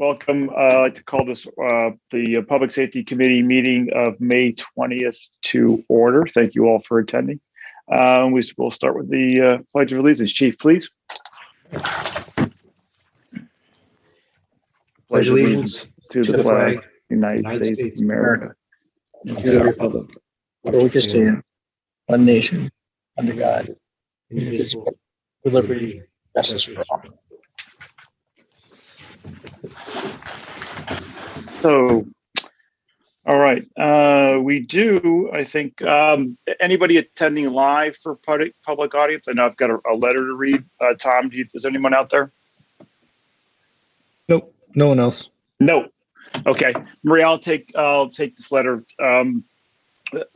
Welcome. I'd like to call this the Public Safety Committee meeting of May 20th to order. Thank you all for attending. We'll start with the Pledge of Allegiance. Chief, please. Pledge allegiance to the flag of the United States of America, and to the republic for which it stands, one nation, under God, indivisible, with liberty and justice for all. So, all right. We do, I think, anybody attending live for public audience? I know I've got a letter to read. Tom, is anyone out there? Nope, no one else. No. Okay, Maria, I'll take this letter.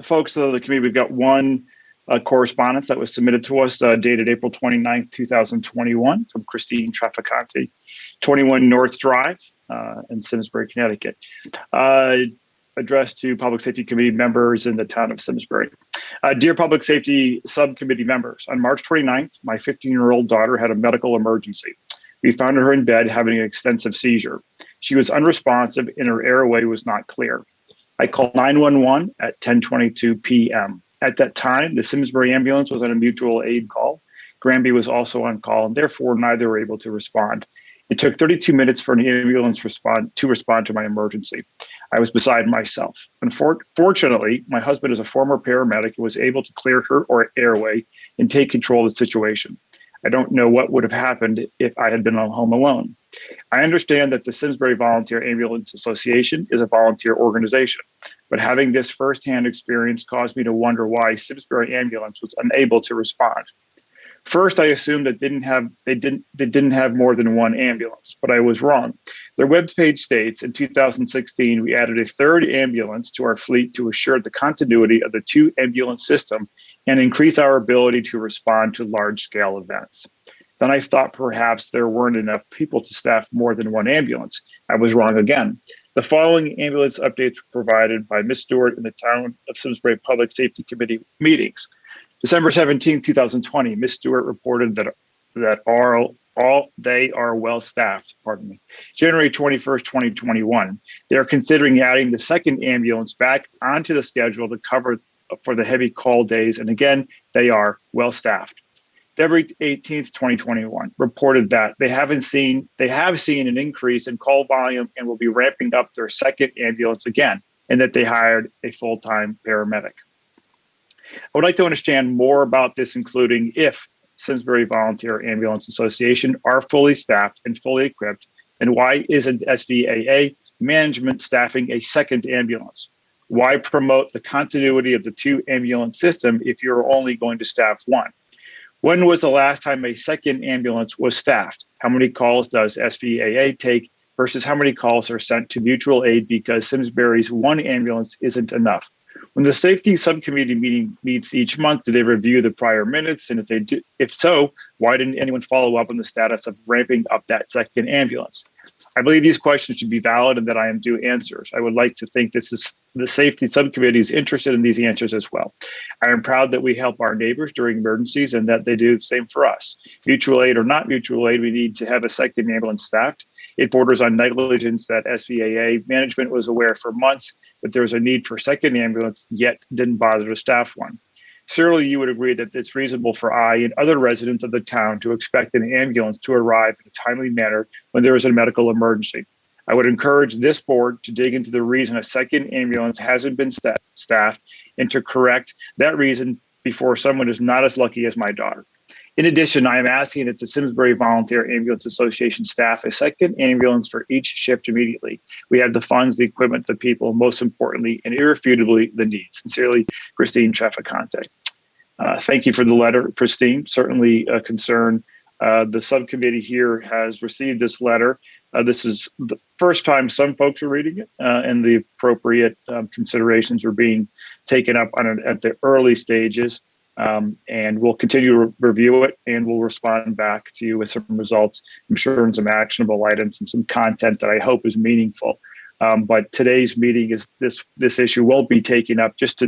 Folks of the committee, we've got one correspondence that was submitted to us dated April 29th, 2021 from Christine Trafficante, 21 North Drive in Simsbury, Connecticut. Addressed to Public Safety Committee members in the town of Simsbury. Dear Public Safety Subcommittee members, on March 29th, my 15-year-old daughter had a medical emergency. We found her in bed having an extensive seizure. She was unresponsive and her airway was not clear. I called 911 at 10:22 p.m. At that time, the Simsbury ambulance was on a mutual aid call. Granby was also on call, and therefore neither were able to respond. It took 32 minutes for an ambulance to respond to my emergency. I was beside myself. Unfortunately, my husband is a former paramedic and was able to clear her airway and take control of the situation. I don't know what would have happened if I had been home alone. I understand that the Simsbury Volunteer Ambulance Association is a volunteer organization, but having this firsthand experience caused me to wonder why Simsbury Ambulance was unable to respond. First, I assumed that they didn't have more than one ambulance, but I was wrong. Their webpage states in 2016 we added a third ambulance to our fleet to assure the continuity of the two ambulance system and increase our ability to respond to large-scale events. Then I thought perhaps there weren't enough people to staff more than one ambulance. I was wrong again. The following ambulance updates were provided by Ms. Stewart in the Town of Simsbury Public Safety Committee meetings. December 17, 2020, Ms. Stewart reported that they are well staffed, pardon me. January 21st, 2021, they are considering adding the second ambulance back onto the schedule to cover for the heavy call days. And again, they are well staffed. February 18th, 2021, reported that they have seen an increase in call volume and will be ramping up their second ambulance again, and that they hired a full-time paramedic. I would like to understand more about this, including if Simsbury Volunteer Ambulance Association are fully staffed and fully equipped, and why isn't SVAA management staffing a second ambulance? Why promote the continuity of the two ambulance system if you're only going to staff one? When was the last time a second ambulance was staffed? How many calls does SVAA take versus how many calls are sent to mutual aid because Simsbury's one ambulance isn't enough? When the safety subcommittee meeting meets each month, do they review the prior minutes? And if so, why didn't anyone follow up on the status of ramping up that second ambulance? I believe these questions should be valid and that I am due answers. I would like to think the safety subcommittee is interested in these answers as well. I am proud that we help our neighbors during emergencies and that they do the same for us. Mutual aid or not mutual aid, we need to have a second ambulance staffed. It borders on negligence that SVAA management was aware for months that there was a need for second ambulance, yet didn't bother to staff one. Surely you would agree that it's reasonable for I and other residents of the town to expect an ambulance to arrive in a timely manner when there is a medical emergency. I would encourage this board to dig into the reason a second ambulance hasn't been staffed and to correct that reason before someone is not as lucky as my daughter. In addition, I am asking that the Simsbury Volunteer Ambulance Association staff a second ambulance for each shift immediately. We have the funds, the equipment, the people, most importantly, and irrefutably, the needs. Sincerely, Christine Trafficante. Thank you for the letter, Christine. Certainly a concern. The subcommittee here has received this letter. This is the first time some folks are reading it, and the appropriate considerations are being taken up at the early stages. And we'll continue to review it and we'll respond back to you with some results, I'm sure, and some actionable items and some content that I hope is meaningful. But today's meeting is this issue won't be taken up just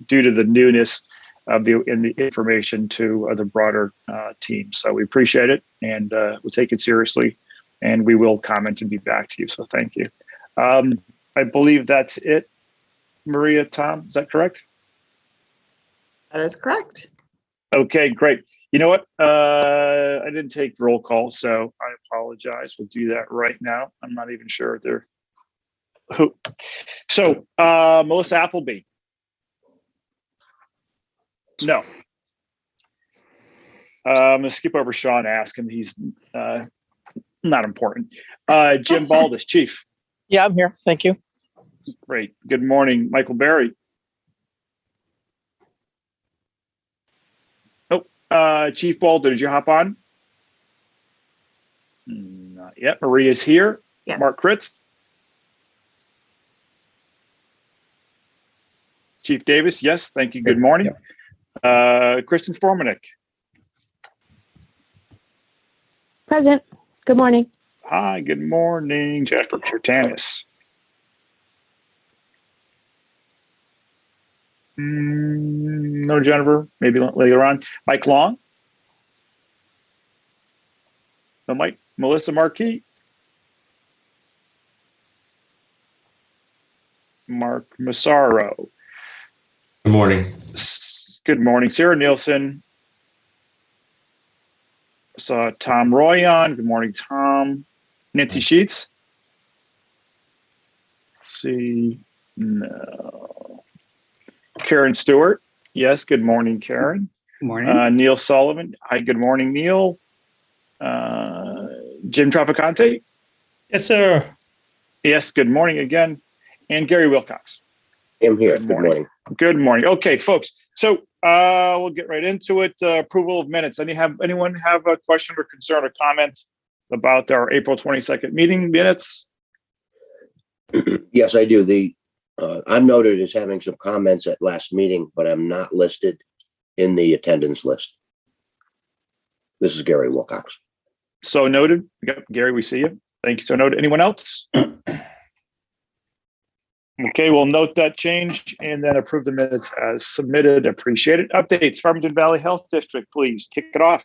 due to the newness of the information to the broader team. So we appreciate it and we'll take it seriously and we will comment and be back to you. So thank you. I believe that's it. Maria, Tom, is that correct? That is correct. Okay, great. You know what? I didn't take roll call, so I apologize. We'll do that right now. I'm not even sure if they're who. So, Melissa Appleby. No. I'm going to skip over Sean, ask him. He's not important. Jim Baldus, Chief. Yeah, I'm here. Thank you. Great. Good morning, Michael Berry. Oh, Chief Baldo, did you hop on? Not yet. Maria's here. Yes. Mark Kritz. Chief Davis, yes. Thank you. Good morning. Kristen Formanek. Present. Good morning. Hi, good morning. Jasper Kirtanis. No, Jennifer. Maybe later on. Mike Long. No, Mike. Melissa Marquis. Mark Massaro. Good morning. Good morning. Sarah Nielsen. Saw Tom Roy on. Good morning, Tom. Nancy Sheets. See, no. Karen Stewart. Yes, good morning, Karen. Good morning. Neil Sullivan. Hi, good morning, Neil. Jim Traficante. Yes, sir. Yes, good morning again. And Gary Wilcox. I'm here. Good morning. Good morning. Okay, folks. So we'll get right into it. Approval of minutes. Anyone have a question or concern or comment about our April 22nd meeting minutes? Yes, I do. I'm noted as having some comments at last meeting, but I'm not listed in the attendance list. This is Gary Wilcox. So noted. Yep, Gary, we see you. Thank you. So noted. Anyone else? Okay, we'll note that change and then approve the minutes as submitted. Appreciate it. Updates, Farmington Valley Health District, please kick it off.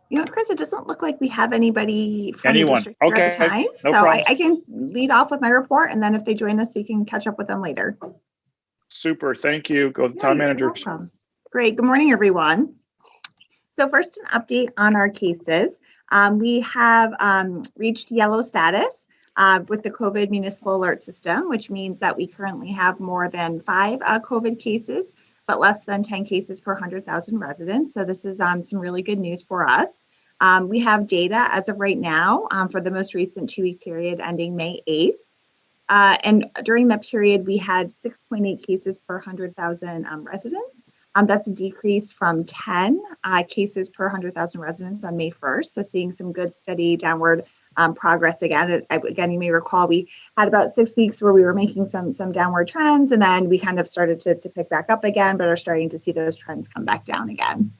You know, Chris, it doesn't look like we have anybody from the district Okay. at the time. No so problem. I can lead off with my report, and then if they join us, we can catch up with them later. Super. Thank you. Go to the town You're managers. welcome. Great. Good morning, everyone. So first, an update on our cases. We have reached yellow status with the COVID municipal alert system, which means that we currently have more than 5 COVID cases, but less than 10 cases per 100,000 residents. So this is some really good news for us. We have data as of right now for the most recent 2-week period ending May 8th. And during that period, we had 6.8 cases per 100,000 residents. That's a decrease from 10 cases per 100,000 residents on May 1st. So seeing some good steady downward progress again. Again, you may recall we had about 6 weeks where we were making some downward trends, and then we kind of started to pick back up again, but are starting to see those trends come back down again.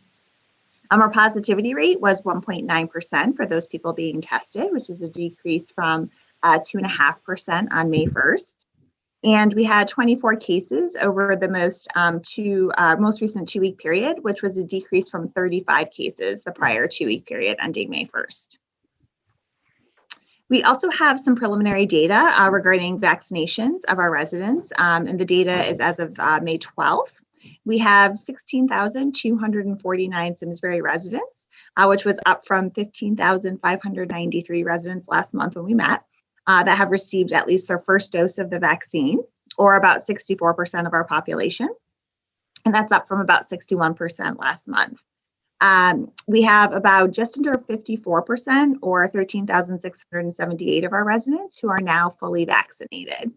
Our positivity rate was 1.9% for those people being tested, which is a decrease from 2.5% on May 1st. And we had 24 cases over the most recent 2-week period, which was a decrease from 35 cases the prior 2-week period ending May 1st. We also have some preliminary data regarding vaccinations of our residents, and the data is as of May 12th. We have 16,249 Simsbury residents, which was up from 15,593 residents last month when we met, that have received at least their first dose of the vaccine, or about 64% of our population. And that's up from about 61% last month. We have about just under 54%, or 13,678 of our residents who are now fully vaccinated.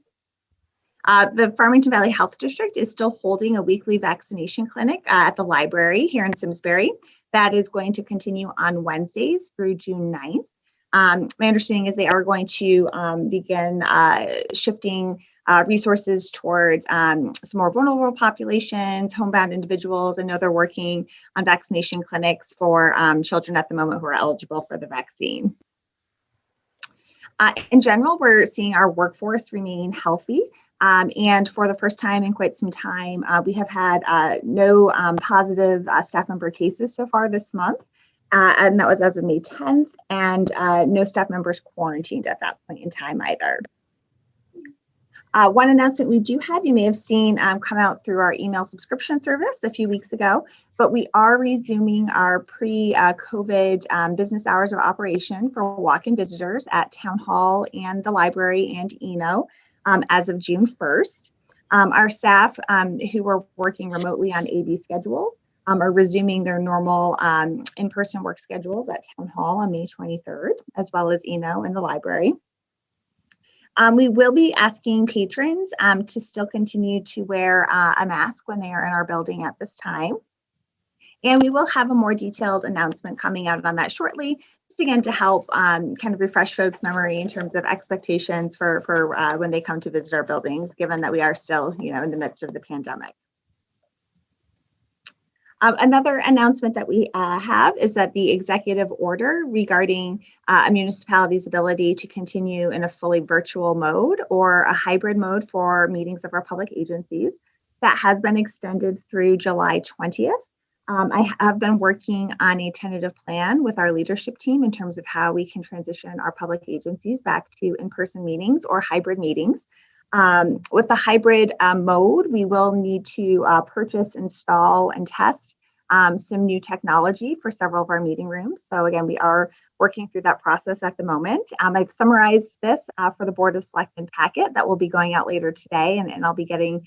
The Farmington Valley Health District is still holding a weekly vaccination clinic at the library here in Simsbury. That is going to continue on Wednesdays through June 9th. My understanding is they are going to begin shifting resources towards some more vulnerable populations, homebound individuals. I know they're working on vaccination clinics for children at the moment who are eligible for the vaccine. In general, we're seeing our workforce remain healthy. And for the first time in quite some time, we have had no positive staff member cases so far this month. And that was as of May 10th, and no staff members quarantined at that point in time either. One announcement we do have, you may have seen come out through our email subscription service a few weeks ago, but we are resuming our pre-COVID business hours of operation for walk-in visitors at Town Hall and the library and Eno as of June 1st. Our staff who were working remotely on AB schedules are resuming their normal in-person work schedules at Town Hall on May 23rd, as well as Eno and the library. We will be asking patrons to still continue to wear a mask when they are in our building at this time. And we will have a more detailed announcement coming out on that shortly, just again to help kind of refresh folks' memory in terms of expectations for when they come to visit our buildings, given that we are still, in the midst of the pandemic. Another announcement that we have is that the executive order regarding a municipality's ability to continue in a fully virtual mode or a hybrid mode for meetings of our public agencies, that has been extended through July 20th. I have been working on a tentative plan with our leadership team in terms of how we can transition our public agencies back to in-person meetings or hybrid meetings. With the hybrid mode, we will need to purchase, install, and test some new technology for several of our meeting rooms. So again, we are working through that process at the moment. I've summarized this for the Board of Selectmen packet that will be going out later today, and I'll be getting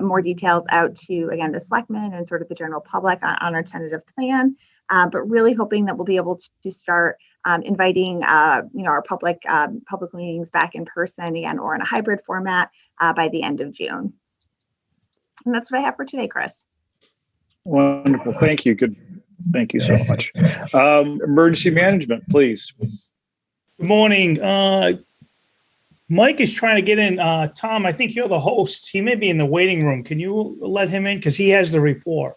more details out to, again, the selectmen and sort of the general public on our tentative plan, but really hoping that we'll be able to start inviting our public meetings back in person again, or in a hybrid format by the end of June. And that's what I have for today, Chris. Wonderful. Thank you. Good. Thank you so much. Emergency management, please. Good morning. Mike is trying to get in. Tom, I think you're the host. He may be in the waiting room. Can you let him in? Because he has the report.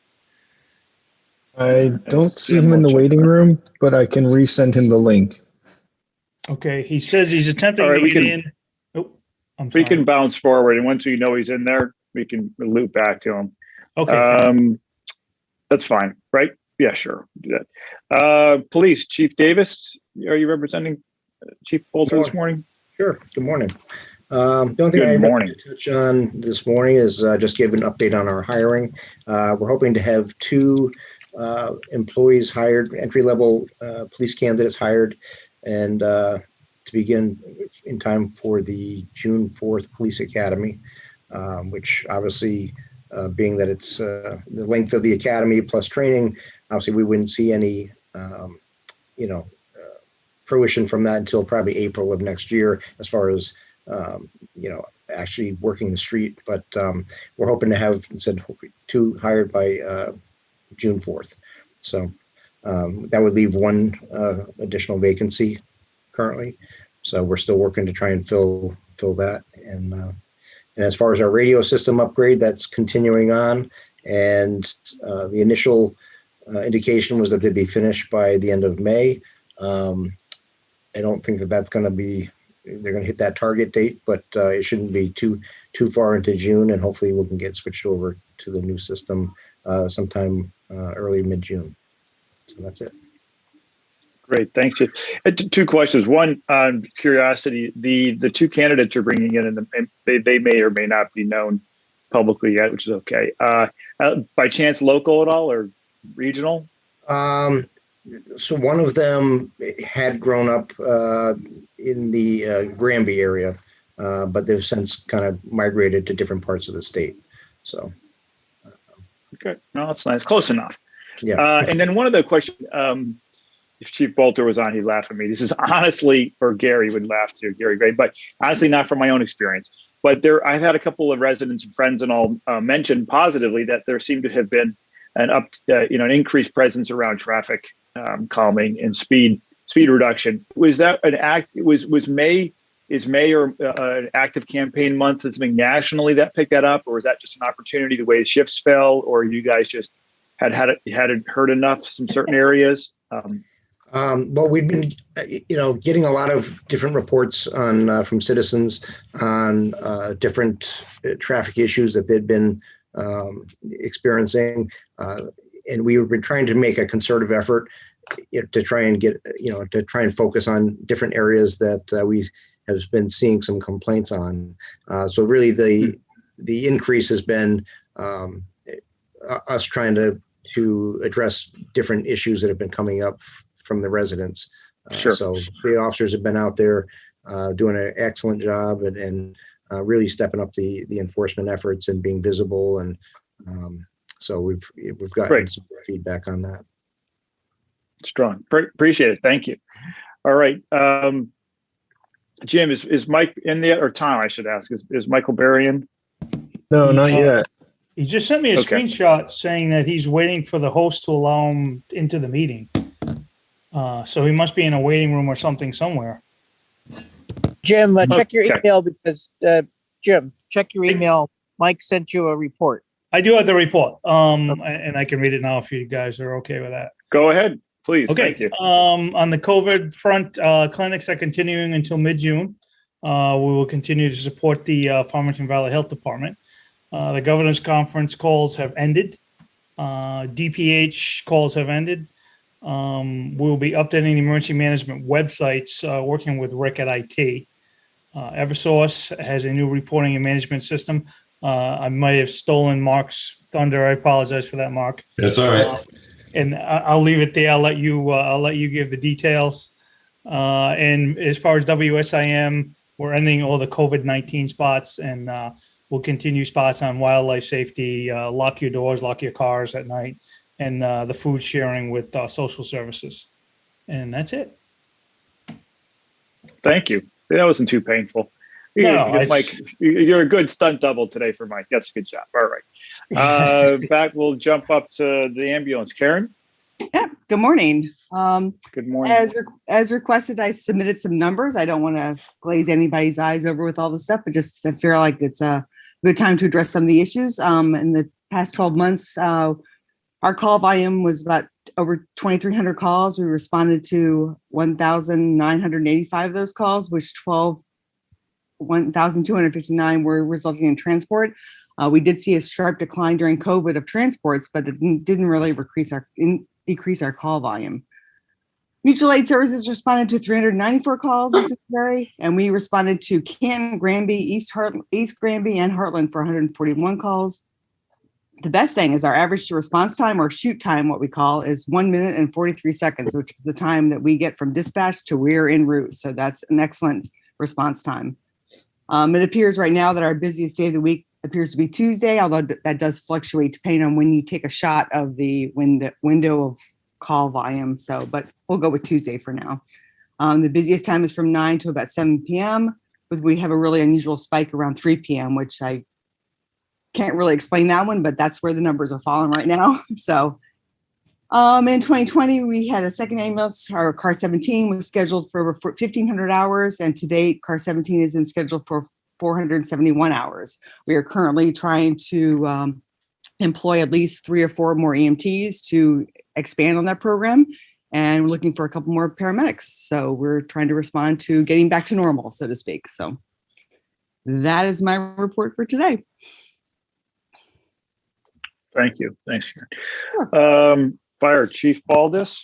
I don't see him in the waiting room, but I can resend him the link. Okay. He says he's attempting All right, to get in. Oh, I'm sorry. We can bounce forward, and once we know he's in there, we can loop back to him. Okay. That's fine, right? Yeah, sure. Do that. Police, Chief Davis, are you representing Chief Bolter this morning? Sure. Good morning. The only thing I want to touch on this morning is just give an update on our hiring. We're hoping to have 2 employees hired, entry-level police candidates hired, and to begin in time for the June 4th Police Academy, which obviously, being that it's the length of the academy plus training, obviously we wouldn't see any, fruition from that until probably April of next year, as far as, actually working the street. But we're hoping to have, said, 2 hired by June 4th. So that would leave 1 additional vacancy currently. So we're still working to try and fill that. And as far as our radio system upgrade, that's continuing on. And the initial indication was that they'd be finished by the end of May. I don't think that that's going to be, they're going to hit that target date, but it shouldn't be too far into June, and hopefully we can get switched over to the new system sometime early mid-June. So that's it. Great, thanks, Chief. 2 questions. One, on curiosity, the 2 candidates you're bringing in, and they may or may not be known publicly yet, which is okay. By chance, local at all or regional? So one of them had grown up in the Granby area, but they've since kind of migrated to different parts of the state. So. Okay, no, that's nice. Close enough. Yeah. And then one other question. If Chief Bolter was on, he'd laugh at me. This is honestly, or Gary would laugh too, Gary Gray, but honestly not from my own experience. But I've had a couple of residents and friends and all mention positively that there seemed to have been an increased presence around traffic calming and speed reduction. Was that an act? Was May? Is May or an active campaign month? Something nationally that picked that up, or is that just an opportunity the way shifts fell, or you guys just had heard enough some certain areas? Well, we've been, getting a lot of different reports on from citizens on different traffic issues that they'd been experiencing, and we've been trying to make a concerted effort to try and get, to try and focus on different areas that we have been seeing some complaints on. So really the increase has been us trying to address different issues that have been coming up from the residents. Sure. So the officers have been out there doing an excellent job and really stepping up the enforcement efforts and being visible. And so we've gotten Great. some feedback on that. Strong. Appreciate it. Thank you. All right. Jim, is Mike in there, or Tom, I should ask, is Michael Berry in? No, not yet. He just sent me a Okay. screenshot saying that he's waiting for the host to allow him into the meeting. So he must be in a waiting room or something somewhere. Jim, check your Okay. email because, Jim, check your email. Mike sent you a report. I do have the report, and I can read it now if you guys are okay with that. Go ahead, please. Okay. Thank you. On the COVID front, clinics are continuing until mid-June. We will continue to support the Farmington Valley Health Department. The governor's conference calls have ended. DPH calls have ended. We'll be updating the emergency management websites, working with Rick at IT. Eversource has a new reporting and management system. I might have stolen Mark's thunder. I apologize for that, Mark. That's all right. And I'll leave it there. I'll let you give the details. And as far as WSIM, we're ending all the COVID-19 spots, and we'll continue spots on wildlife safety, lock your doors, lock your cars at night, and the food sharing with social services. And that's it. Thank you. That wasn't too painful. Mike, you're a good stunt double today for Mike. That's a good job. All right. Back, we'll jump up to the ambulance. Karen? Yeah, good morning. Good morning. As requested, I submitted some numbers. I don't want to glaze anybody's eyes over with all the stuff, but just I feel like it's a good time to address some of the issues. In the past 12 months, our call volume was about over 2,300 calls. We responded to 1,985 of those calls, which 1,259 were resulting in transport. We did see a sharp decline during COVID of transports, but it didn't really decrease our call volume. Mutual aid services responded to 394 calls in Simsbury, and we responded to Canton, Granby, East Granby, and Heartland for 141 calls. The best thing is our average response time, or shoot time, what we call, is 1 minute and 43 seconds, which is the time that we get from dispatch to we're en route. So that's an excellent response time. It appears right now that our busiest day of the week appears to be Tuesday, although that does fluctuate depending on when you take a shot of the window of call volume. So, but we'll go with Tuesday for now. The busiest time is from 9 to about 7 p.m. But we have a really unusual spike around 3 p.m., which I can't really explain that one, but that's where the numbers are falling right now. So in 2020, we had a second ambulance. Our car 17 was scheduled for over 1,500 hours. And to date, car 17 is in scheduled for 471 hours. We are currently trying to employ at least 3 or 4 more EMTs to expand on that program. And we're looking for a couple more paramedics. So we're trying to respond to getting back to normal, so to speak. So that is my report for today. Thank you. Thanks, Karen. Fire Chief Baldus.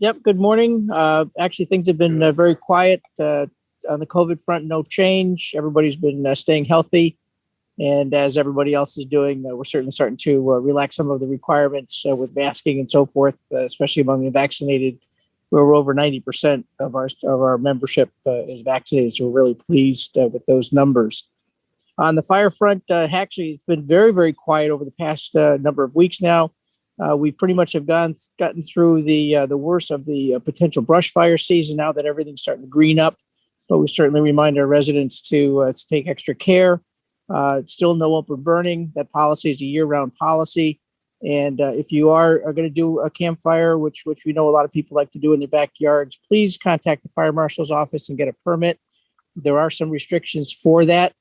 Yep. Good morning. Actually, things have been very quiet on the COVID front. No change. Everybody's been staying healthy. And as everybody else is doing, we're certainly starting to relax some of the requirements with masking and so forth, especially among the vaccinated, where we're over 90% of our membership is vaccinated. So we're really pleased with those numbers. On the fire front, actually, it's been very, very quiet over the past number of weeks now. We pretty much have gotten through the worst of the potential brush fire season now that everything's starting to green up. But we certainly remind our residents to take extra care. Still no open burning. That policy is a year-round policy. And if you are going to do a campfire, which we know a lot of people like to do in their backyards, please contact the fire marshal's office and get a permit. There are some restrictions for that.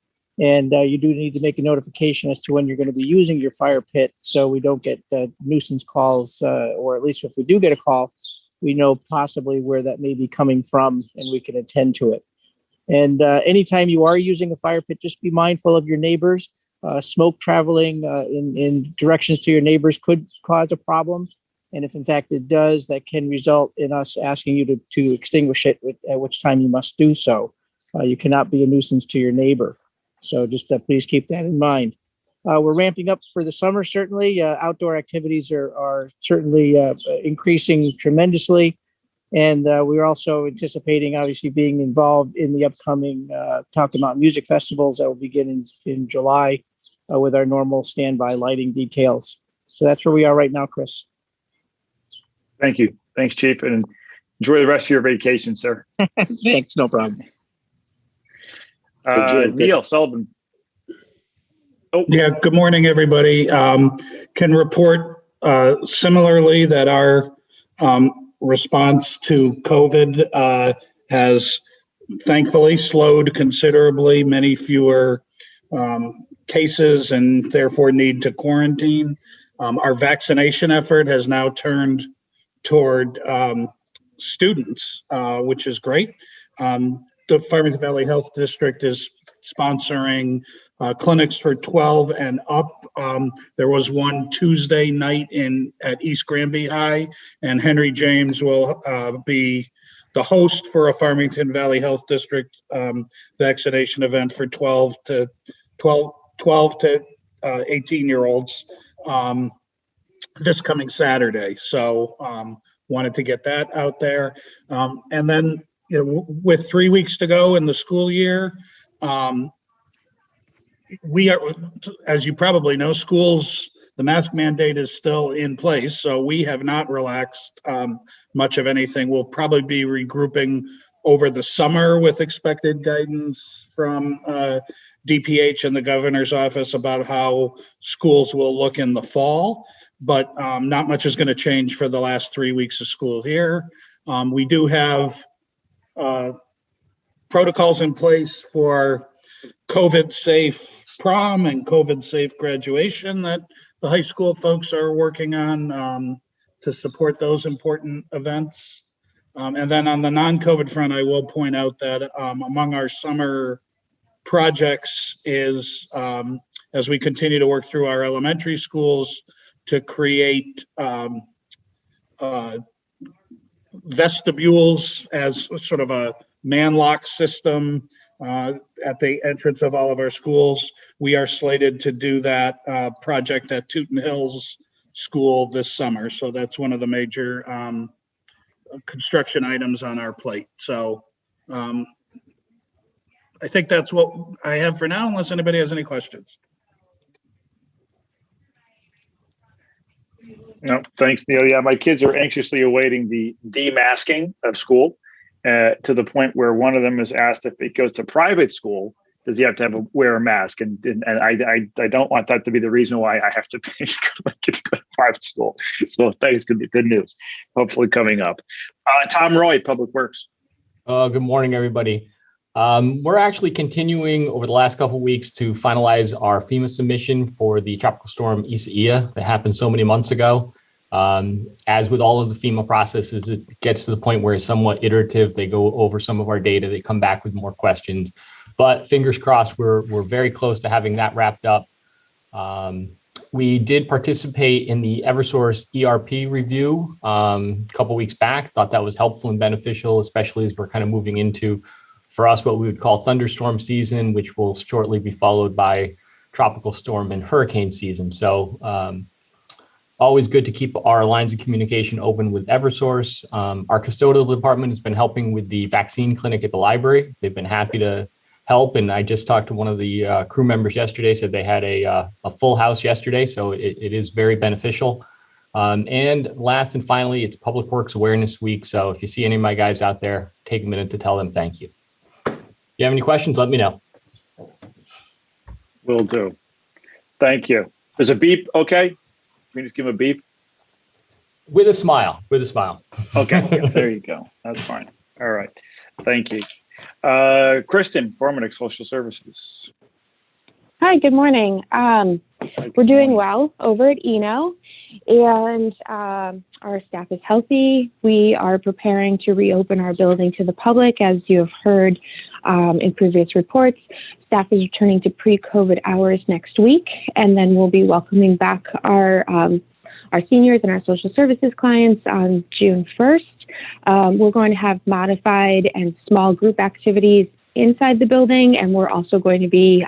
And you do need to make a notification as to when you're going to be using your fire pit so we don't get nuisance calls, or at least if we do get a call, we know possibly where that may be coming from and we can attend to it. And anytime you are using a fire pit, just be mindful of your neighbors. Smoke traveling in directions to your neighbors could cause a problem. And if in fact it does, that can result in us asking you to extinguish it, at which time you must do so. You cannot be a nuisance to your neighbor. So just please keep that in mind. We're ramping up for the summer, certainly. Outdoor activities are certainly increasing tremendously. And we're also anticipating, obviously, being involved in the upcoming Talking About Music festivals that will begin in July with our normal standby lighting details. So that's where we are right now, Chris. Thank you. Thanks, Chief. And enjoy the rest of your vacation, sir. Thanks. No problem. Neil Sullivan. Oh. Yeah, good morning, everybody. Can report similarly that our response to COVID has thankfully slowed considerably, many fewer cases and therefore need to quarantine. Our vaccination effort has now turned toward students, which is great. The Farmington Valley Health District is sponsoring clinics for 12 and up. There was one Tuesday night at East Granby High, and Henry James will be the host for a Farmington Valley Health District vaccination event for 12 to 18-year-olds this coming Saturday. So wanted to get that out there. And then, with 3 weeks to go in the school year, we are, as you probably know, schools, the mask mandate is still in place, so we have not relaxed much of anything. We'll probably be regrouping over the summer with expected guidance from DPH and the governor's office about how schools will look in the fall, but not much is going to change for the last 3 weeks of school here. We do have protocols in place for COVID-safe prom and COVID-safe graduation that the high school folks are working on to support those important events. And then on the non-COVID front, I will point out that among our summer projects is, as we continue to work through our elementary schools, to create vestibules as sort of a man-lock system at the entrance of all of our schools. We are slated to do that project at Tooten Hills School this summer. So that's one of the major construction items on our plate. So I think that's what I have for now, unless anybody has any questions. No, thanks, Neil. Yeah, my kids are anxiously awaiting the demasking of school to the point where one of them is asked if he goes to private school, does he have to wear a mask? And I don't want that to be the reason why I have to pay to go to private school. So thanks, good news. Hopefully coming up. Tom Roy, Public Works. Good morning, everybody. We're actually continuing over the last couple of weeks to finalize our FEMA submission for the tropical storm Isaiah that happened so many months ago. As with all of the FEMA processes, it gets to the point where it's somewhat iterative. They go over some of our data, they come back with more questions, but fingers crossed, we're very close to having that wrapped up. We did participate in the Eversource ERP review a couple weeks back. Thought that was helpful and beneficial, especially as we're kind of moving into, for us, what we would call thunderstorm season, which will shortly be followed by tropical storm and hurricane season. So always good to keep our lines of communication open with Eversource. Our custodial department has been helping with the vaccine clinic at the library. They've been happy to help. And I just talked to one of the crew members yesterday, said they had a full house yesterday. So it is very beneficial. And last and finally, it's Public Works Awareness Week. So if you see any of my guys out there, take a minute to tell them thank you. If you have any questions, let me know. Will do. Thank you. There's a beep, okay? We just give him a beep? With a smile, with a smile. Okay, there you go. That's fine. All right. Thank you. Kristen, Formatic Social Services. Hi, good morning. We're doing well over at Eno, and our staff is healthy. We are preparing to reopen our building to the public, as you have heard in previous reports. Staff is returning to pre-COVID hours next week, and then we'll be welcoming back our our seniors and our social services clients on June 1st. We're going to have modified and small group activities inside the building, and we're also going to be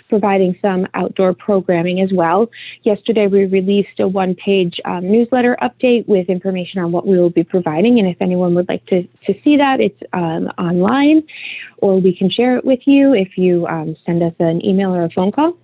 providing some outdoor programming as well. Yesterday, we released a one-page newsletter update with information on what we will be providing, and if anyone would like to see that, it's online, or we can share it with you if you send us an email or a phone call.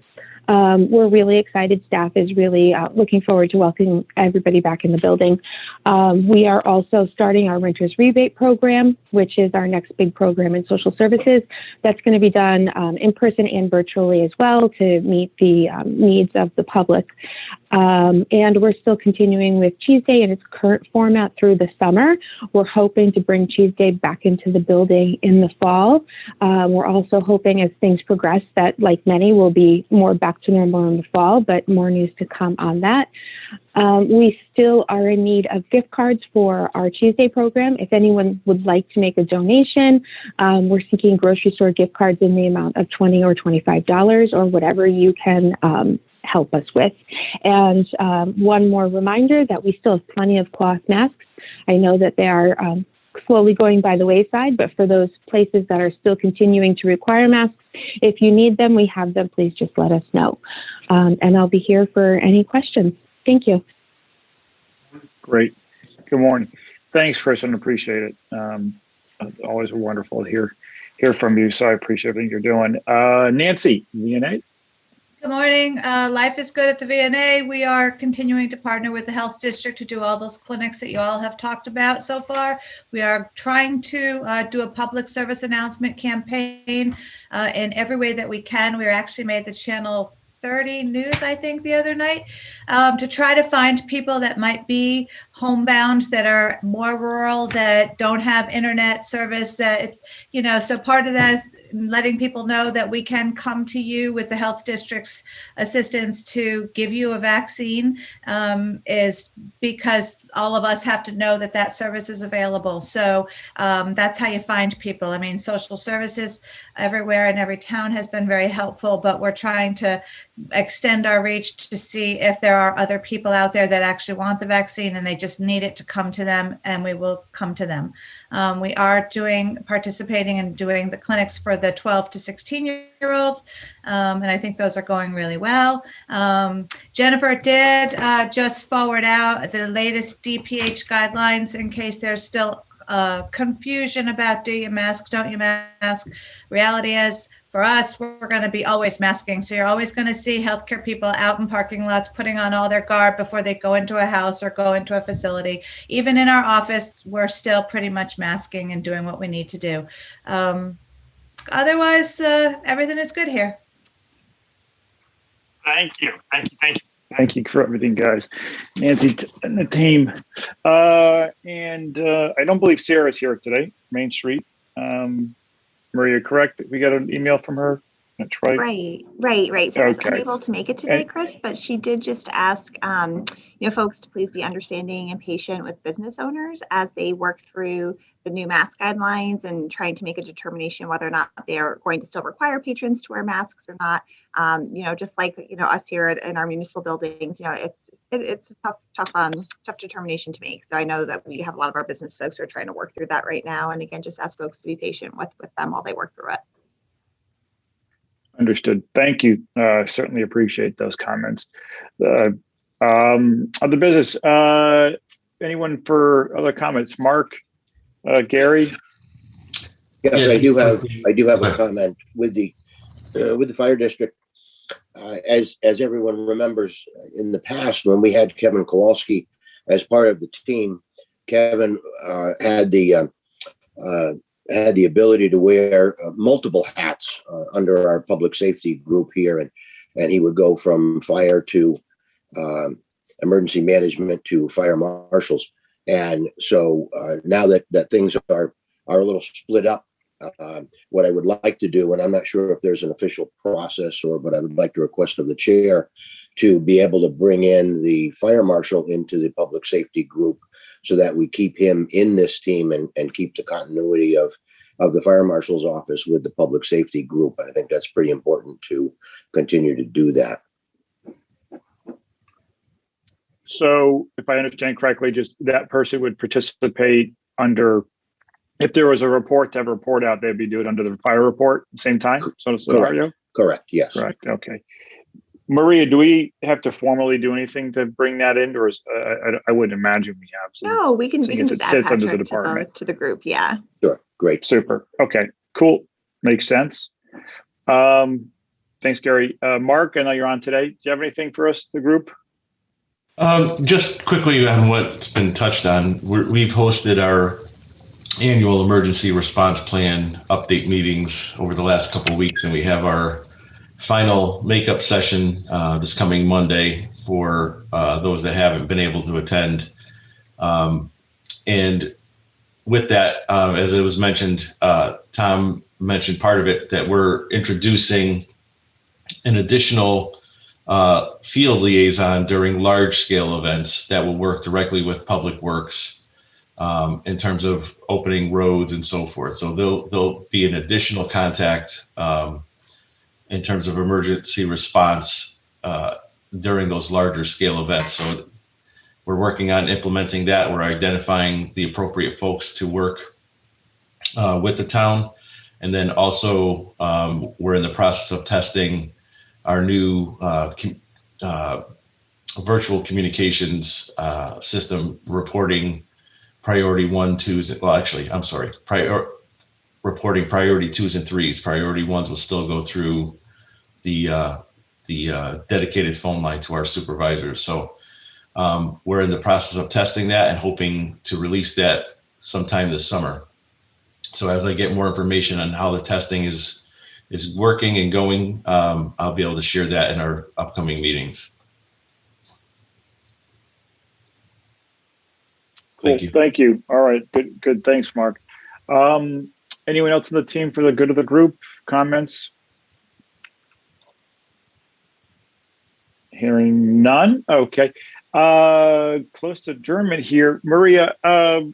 We're really excited. Staff is really looking forward to welcoming everybody back in the building. We are also starting our Renters Rebate Program, which is our next big program in social services. That's going to be done in person and virtually as well to meet the needs of the public. And we're still continuing with Cheese Day in its current format through the summer. We're hoping to bring Cheese Day back into the building in the fall. We're also hoping as things progress that, like many, will be more back to normal in the fall, but more news to come on that. We still are in need of gift cards for our Cheese Day program. If anyone would like to make a donation, we're seeking grocery store gift cards in the amount of $20 or $25 or whatever you can help us with. And one more reminder that we still have plenty of cloth masks. I know that they are slowly going by the wayside, but for those places that are still continuing to require masks, if you need them, we have them. Please just let us know. And I'll be here for any questions. Thank you. Great. Good morning. Thanks, Kristen. Appreciate it. Always wonderful to hear from you. So I appreciate everything you're doing. Nancy, VNA. Good morning. Life is good at the VNA. We are continuing to partner with the health district to do all those clinics that you all have talked about so far. We are trying to do a public service announcement campaign in every way that we can. We actually made the Channel 30 news, I think, the other night, to try to find people that might be homebound, that are more rural, that don't have internet service, that, you know, so part of that, letting people know that we can come to you with the health district's assistance to give you a vaccine is because all of us have to know that that service is available. So that's how you find people. I mean, social services everywhere in every town has been very helpful, but we're trying to extend our reach to see if there are other people out there that actually want the vaccine and they just need it to come to them, and we will come to them. We are participating and doing the clinics for the 12 to 16-year-olds, and I think those are going really well. Jennifer did just forward out the latest DPH guidelines in case there's still confusion about do you mask, don't you mask. Reality is, for us, we're going to be always masking. So you're always going to see healthcare people out in parking lots putting on all their garb before they go into a house or go into a facility. Even in our office, we're still pretty much masking and doing what we need to do. Otherwise, everything is good here. Thank you. Thank you for everything, guys. Nancy and the team. And I don't believe Sarah's here today, Main Street. Maria, correct? We got an email from her. That's right. Right. Sarah's Okay. unable to make it today, Chris, but she did just ask, folks to please be understanding and patient with business owners as they work through the new mask guidelines and trying to make a determination whether or not they are going to still require patrons to wear masks or not. Just like us here in our municipal buildings, it's a tough determination to make. So I know that we have a lot of our business folks who are trying to work through that right now. And again, just ask folks to be patient with them while they work through it. Understood. Thank you. Certainly appreciate those comments. Other business, anyone for other comments? Mark, Gary? Yes, I do have a comment with the fire district. As everyone remembers, in the past, when we had Kevin Kowalski as part of the team, Kevin had the ability to wear multiple hats under our public safety group here, and he would go from fire to emergency management to fire marshals. And so now that things are a little split up, what I would like to do, and I'm not sure if there's an official process but I would like to request of the chair to be able to bring in the fire marshal into the public safety group so that we keep him in this team and keep the continuity of the fire marshal's office with the public safety group. And I think that's pretty important to continue to do that. So if I understand correctly, just that person would participate under, if there was a report to have a report out, they'd be doing it under the fire report at the same time. So scenario. Correct. Yes. Correct. Okay. Maria, do we have to formally do anything to bring that in, or is, I wouldn't imagine we have. No, we can it just add sits under the Patrick department. to the group. Yeah. Sure. Great. Super. Okay. Cool. Makes sense. Thanks, Gary. Mark, I know you're on today. Do you have anything for us, the group? Just quickly on what's been touched on, we've hosted our annual emergency response plan update meetings over the last couple of weeks, and we have our final makeup session this coming Monday for those that haven't been able to attend. And with that, as it was mentioned, Tom mentioned part of it, that we're introducing an additional field liaison during large scale events that will work directly with Public Works in terms of opening roads and so forth. So they'll be an additional contact in terms of emergency response during those larger scale events. So we're working on implementing that. We're identifying the appropriate folks to work with the town. And then also we're in the process of testing our new virtual communications system, reporting priority 1, 2s. Well, actually, I'm sorry, reporting priority 2s and 3s. Priority 1s will still go through the dedicated phone line to our supervisors. So we're in the process of testing that and hoping to release that sometime this summer. So as I get more information on how the testing is working and going, I'll be able to share that in our upcoming meetings. Cool. Thank you. All right. Good. Thanks, Mark. Anyone else in the team for the good of the group? Comments? Hearing none. Okay. Close to adjournment here. Maria, can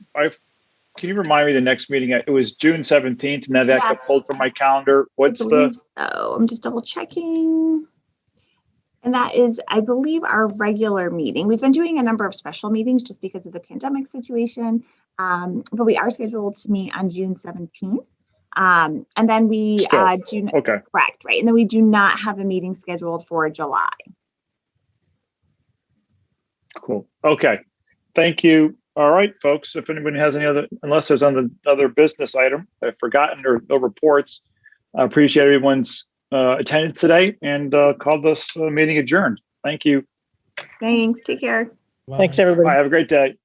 you remind me the next meeting? It was June 17th, and that got pulled from my calendar. What's the? So I'm just double checking. And that is, I believe, our regular meeting. We've been doing a number of special meetings just because of the pandemic situation, but we are scheduled to meet on June 17th. And then we do, okay. Correct, right? And then we do not have a meeting scheduled for July. Cool. Okay. Thank you. All right, folks. If anybody has any other, unless there's another business item I've forgotten or no reports, I appreciate everyone's attendance today and call this meeting adjourned. Thank you. Thanks. Take care. Thanks, everybody. Bye. Have a great day.